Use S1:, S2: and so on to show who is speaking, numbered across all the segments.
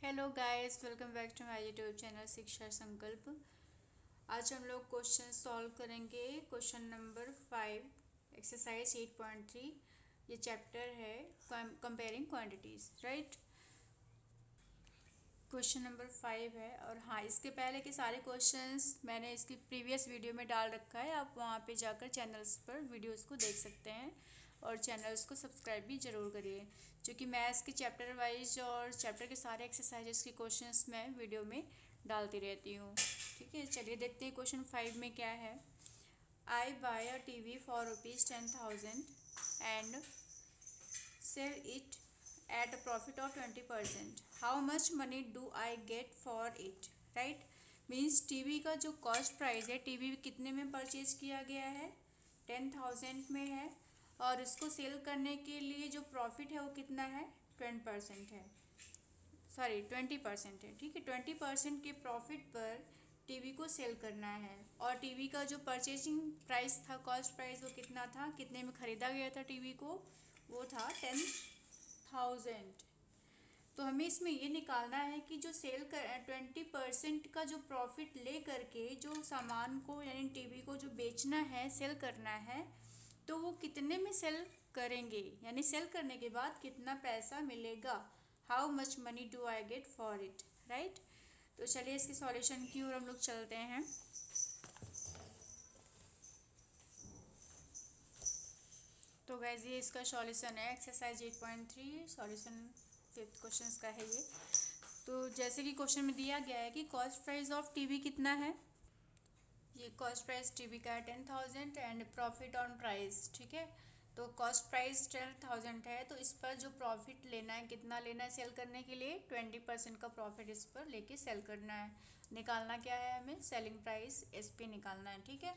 S1: Hello guys, welcome back to my YouTube channel Shiksha Sankalp. आज हम लोग क्वेश्चन सॉल्व करेंगे। Question number 5, exercise 8.3। ये चैप्टर है comparing quantities, right. Question number 5 है। और हाँ, इसके पहले के सारे क्वेश्चंस मैंने इसकी प्रीवियस वीडियो में डाल रखा है। आप वहाँ पे जाकर चैनल्स पर वीडियोस को देख सकते हैं और चैनल्स को सब्सक्राइब भी ज़रूर करिए, जो कि मैथ्स के चैप्टर वाइज और चैप्टर के सारे एक्सरसाइजेस के क्वेश्चंस मैं वीडियो में डालती रहती हूँ। ठीक है, चलिए देखते हैं क्वेश्चन 5 में क्या है। I buy a TV for ₹10,000 and sell it at a profit of 20%. How much money do I get for it? Right? Means TV का जो कॉस्ट प्राइस है, टीवी कितने में परचेज किया गया है, 10,000 में है। और उसको सेल करने के लिए जो प्रॉफिट है वो कितना है, 20% है, सॉरी 20% है। ठीक है, 20% के प्रॉफिट पर टीवी को सेल करना है। और टीवी का जो परचेजिंग प्राइस था, कॉस्ट प्राइस, वो कितना था, कितने में ख़रीदा गया था टीवी को, वो था 10,000। तो हमें इसमें ये निकालना है कि जो सेल कर 20% का जो प्रॉफिट ले करके जो सामान को यानी टीवी को जो बेचना है, सेल करना है, तो वो कितने में सेल करेंगे, यानी सेल करने के बाद कितना पैसा मिलेगा। How much money do I get for it, right. तो चलिए इसके सॉल्यूशन की ओर हम लोग चलते हैं। तो गाइस, ये इसका सॉल्यूशन है, एक्सरसाइज 8.3, सॉल्यूशन 5th क्वेश्चन का है ये। तो जैसे कि क्वेश्चन में दिया गया है कि कॉस्ट प्राइस ऑफ टीवी कितना है। ये कॉस्ट प्राइस टीवी का है 10,000 एंड प्रॉफिट ऑन प्राइस। ठीक है, तो कॉस्ट प्राइस 10,000 है, तो इस पर जो प्रॉफिट लेना है, कितना लेना है सेल करने के लिए, 20% का प्रॉफिट इस पर लेके सेल करना है। निकालना क्या है, हमें सेलिंग प्राइस एस पे निकालना है। ठीक है,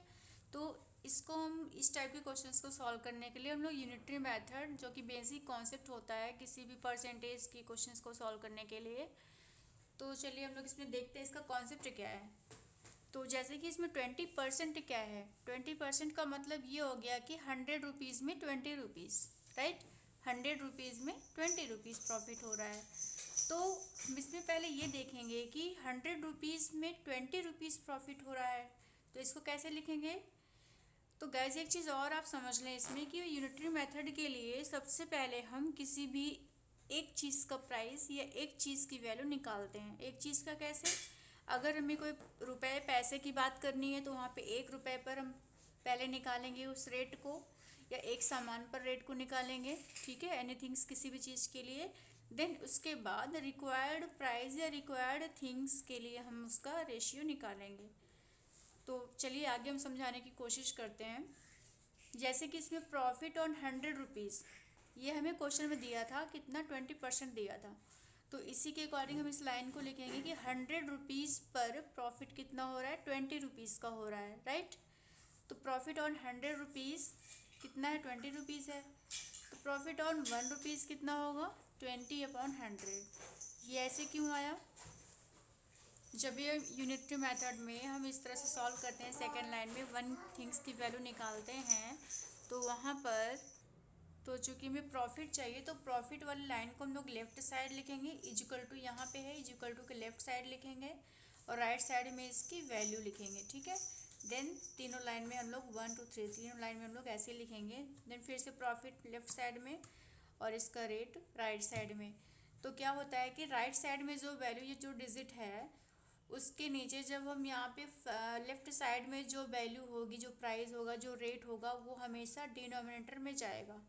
S1: तो इसको हम इस टाइप के क्वेश्चंस को सॉल्व करने के लिए हम लोग यूनिटरी मेथड, जो कि बेसिक कॉन्सेप्ट होता है किसी भी परसेंटेज की क्वेश्चंस को सॉल्व करने के लिए। तो चलिए हम लोग इसमें देखते हैं इसका कॉन्सेप्ट क्या है। तो जैसे कि इसमें 20% क्या है, 20% का मतलब ये हो गया कि 100 रुपीज़ में 20 रुपीज़, राइट। 100 रुपीज़ में 20 रुपीज़ प्रॉफिट हो रहा है। तो हम इसमें पहले ये देखेंगे कि 100 रुपीज़ में 20 रुपीज़ प्रॉफिट हो रहा है, तो इसको कैसे लिखेंगे। तो गैस एक चीज़ और आप समझ लें इसमें कि यूनिटरी मेथड के लिए सबसे पहले हम किसी भी एक चीज़ का प्राइस या एक चीज़ की वैल्यू निकालते हैं। एक चीज़ का कैसे, अगर हमें कोई रुपए पैसे की बात करनी है तो वहाँ पे 1 रुपए पर हम पहले निकालेंगे उस रेट को, या एक सामान पर रेट को निकालेंगे। ठीक है, एनीथिंग्स किसी भी चीज़ के लिए। देन उसके बाद रिक्वायर्ड प्राइस या रिक्वायर्ड थिंग्स के लिए हम उसका रेशियो निकालेंगे। तो चलिए आगे हम समझाने की कोशिश करते हैं। जैसे कि इसमें प्रॉफिट ऑन 100 रुपीज़, ये हमें क्वेश्चन में दिया था कितना, 20% दिया था। तो इसी के अकॉर्डिंग हम इस लाइन को लिखेंगे कि 100 रुपीज़ पर प्रॉफिट कितना हो रहा है, 20 रुपीज़ का हो रहा है, राइट। तो प्रॉफिट ऑन 100 रुपीज़ कितना है, 20 रुपीज़ है। तो प्रॉफिट ऑन 1 रुपीज़ कितना होगा, 20/100। ये ऐसे क्यों आया, जब ये यूनिटरी मेथड में हम इस तरह से सॉल्व करते हैं, सेकेंड लाइन में वन थिंग्स की वैल्यू निकालते हैं, तो वहाँ पर तो चूँकि हमें प्रॉफिट चाहिए, तो प्रॉफिट वाली लाइन को हम लोग लेफ्ट साइड लिखेंगे, इजिकल टू यहाँ पे है, इजिकल टू के लेफ्ट साइड लिखेंगे और राइट साइड में इसकी वैल्यू लिखेंगे। ठीक है, देन तीनों लाइन में हम लोग 1 2 3, तीनों लाइन में हम लोग ऐसे लिखेंगे। देन फिर से प्रॉफिट लेफ्ट साइड में और इसका रेट राइट साइड में। तो क्या होता है कि राइट साइड में जो वैल्यू, ये जो डिजिट है, उसके नीचे जब हम यहाँ पे लेफ्ट साइड में जो वैल्यू होगी, जो प्राइस होगा, जो रेट होगा, वो हमेशा डिनोमिनेटर में जाएगा,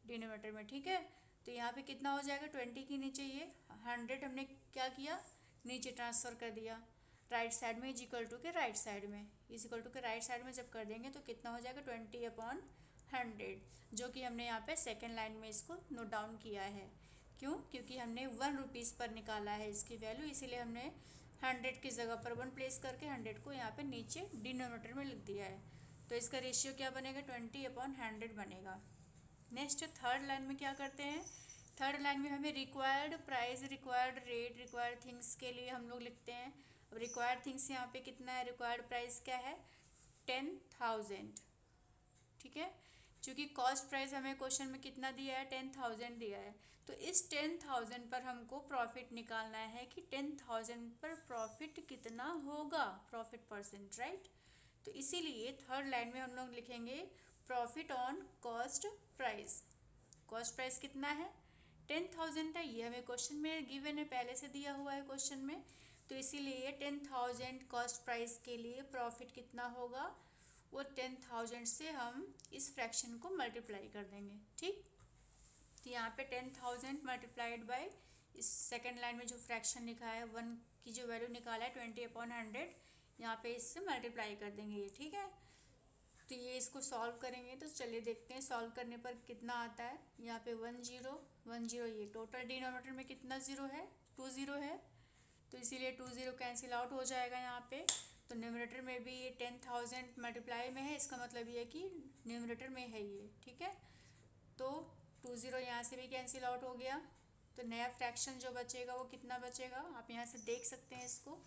S1: डिनोमिनेटर में। ठीक है, तो यहाँ पे कितना हो जाएगा, 20 के नीचे ये 100 हमने क्या किया, नीचे ट्रांसफ़र कर दिया राइट साइड में, इजिकल टू के राइट साइड में। इजिकल टू के राइट साइड में जब कर देंगे तो कितना हो जाएगा, 20/100, जो कि हमने यहाँ पे सेकेंड लाइन में इसको नोट डाउन किया है। क्यों, क्योंकि हमने 1 रुपीज़ पर निकाला है इसकी वैल्यू, इसीलिए हमने 100 की जगह पर 1 प्लेस करके 100 को यहाँ पे नीचे डिनोमिनेटर में लिख दिया है। तो इसका रेशियो क्या बनेगा, 20/100 बनेगा। नेक्स्ट थर्ड लाइन में क्या करते हैं, थर्ड लाइन में हमें required price, required rate, required things के लिए हम लोग लिखते हैं। अब रिक्वायर्ड थिंग्स यहाँ पे कितना है, रिक्वायर्ड प्राइस क्या है, 10,000। ठीक है, क्योंकि कॉस्ट प्राइस हमें क्वेश्चन में कितना दिया है, 10,000 दिया है, तो इस 10,000 पर हमको प्रॉफिट निकालना है कि 10,000 पर प्रॉफिट कितना होगा, प्रॉफिट परसेंट, राइट। तो इसीलिए थर्ड लाइन में हम लोग लिखेंगे profit on cost price. Cost price कितना है, 10,000 है, ये हमें क्वेश्चन में गिवन है, पहले से दिया हुआ है क्वेश्चन में। तो इसीलिए 10,000 कॉस्ट प्राइस के लिए प्रॉफिट कितना होगा, वो 10,000 से हम इस फ्रैक्शन को मल्टीप्लाई कर देंगे, ठीक। तो यहाँ पे 10,000 मल्टीप्लाइड बाई इस सेकेंड लाइन में जो फ्रैक्शन लिखा है, 1 की जो वैल्यू निकाला है 20/100, यहाँ पे इससे मल्टीप्लाई कर देंगे ये, ठीक है। तो ये इसको सॉल्व करेंगे, तो चलिए देखते हैं सॉल्व करने पर कितना आता है। यहाँ पे 10 ये टोटल डिनोमिनेटर में कितना ज़ीरो है, 2 ज़ीरो है, तो इसीलिए 2 ज़ीरो कैंसिल आउट हो जाएगा यहाँ पे। तो न्यूमरेटर में भी ये 10,000 मल्टीप्लाई में है, इसका मतलब ये है कि न्यूमरेटर में है ये, ठीक है। तो 2 ज़ीरो यहाँ से भी कैंसिल आउट हो गया। तो नया फ्रैक्शन जो बचेगा वो कितना बचेगा, आप यहाँ से देख सकते हैं इसको।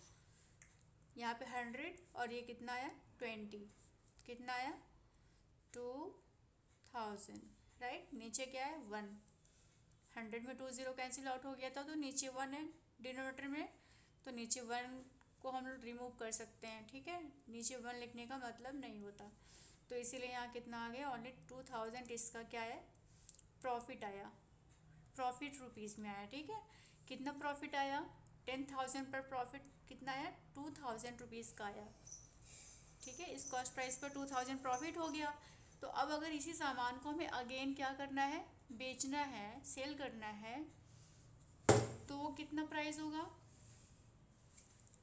S1: यहाँ पे 100 और ये कितना आया 20, कितना आया 2,000, राइट। नीचे क्या है 1, 100 में 2 ज़ीरो कैंसिल आउट हो गया था, तो नीचे 1 है डिनोमिनेटर में, तो नीचे 1 को हम लोग रिमूव कर सकते हैं, ठीक है। नीचे 1 लिखने का मतलब नहीं होता, तो इसीलिए यहाँ कितना आ गया ओनली 2,000। इसका क्या है प्रॉफिट आया, प्रॉफिट रुपीज़ में आया, ठीक है। कितना प्रॉफिट आया, 10,000 पर प्रॉफिट कितना आया 2,000 रुपीज़ का आया, ठीक है। इस कॉस्ट प्राइस पर 2,000 प्रॉफिट हो गया। तो अब अगर इसी सामान को हमें अगेन क्या करना है, बेचना है, सेल करना है, तो वो कितना प्राइस होगा,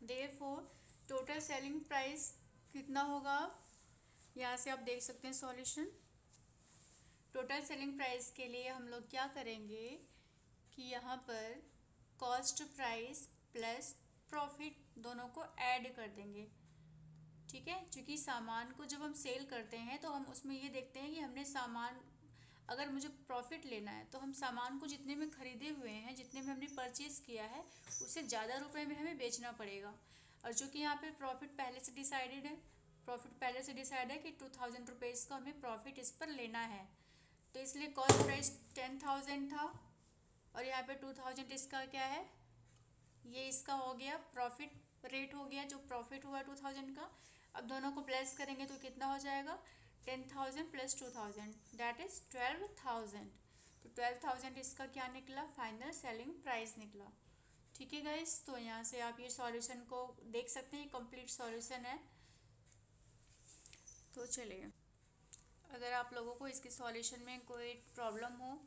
S1: देयरफॉर टोटल सेलिंग प्राइस कितना होगा। यहाँ से आप देख सकते हैं सॉल्यूशन। टोटल सेलिंग प्राइस के लिए हम लोग क्या करेंगे कि यहाँ पर कॉस्ट प्राइस प्लस प्रॉफिट दोनों को ऐड कर देंगे, ठीक है। क्योंकि सामान को जब हम सेल करते हैं तो हम उसमें ये देखते हैं कि हमने सामान, अगर मुझे प्रॉफिट लेना है तो हम सामान को जितने में ख़रीदे हुए हैं, जितने में हमने परचेज़ किया है, उससे ज़्यादा रुपए में हमें बेचना पड़ेगा। और चूँकि यहाँ पे प्रॉफिट पहले से डिसाइडेड है, प्रॉफिट पहले से डिसाइड है कि 2,000 रुपीज़ का हमें प्रॉफिट इस पर लेना है, तो इसलिए कॉस्ट प्राइस 10,000 था और यहाँ पे 2,000 इसका क्या है, ये इसका हो गया प्रॉफिट रेट हो गया, जो प्रॉफिट हुआ 2,000 का। अब दोनों को प्लस करेंगे तो कितना हो जाएगा 10,000 प्लस 2,000 दैट इज़ 12,000। तो 12,000 इसका क्या निकला, फाइनल सेलिंग प्राइस निकला, ठीक है गाइस। तो यहाँ से आप ये सॉल्यूशन को देख सकते हैं, कंप्लीट सॉल्यूशन है। तो चलिए, अगर आप लोगों को इसके सॉल्यूशन में कोई प्रॉब्लम हो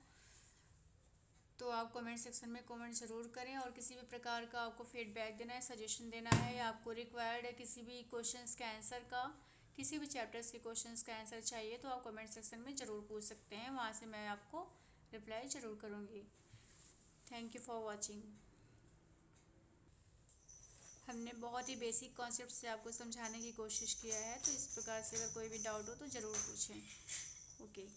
S1: तो आप कमेंट सेक्शन में कमेंट ज़रूर करें, और किसी भी प्रकार का आपको फीडबैक देना है, सजेशन देना है, या आपको रिक्वायर्ड है किसी भी क्वेश्चंस के आंसर का, किसी भी चैप्टर्स के क्वेश्चंस का आंसर चाहिए, तो आप कमेंट सेक्शन में ज़रूर पूछ सकते हैं, वहाँ से मैं आपको रिप्लाई ज़रूर करूँगी। Thank you for watching. हमने बहुत ही बेसिक कॉन्सेप्ट से आपको समझाने की कोशिश किया है, तो इस प्रकार से अगर कोई भी डाउट हो तो ज़रूर पूछें। ओके।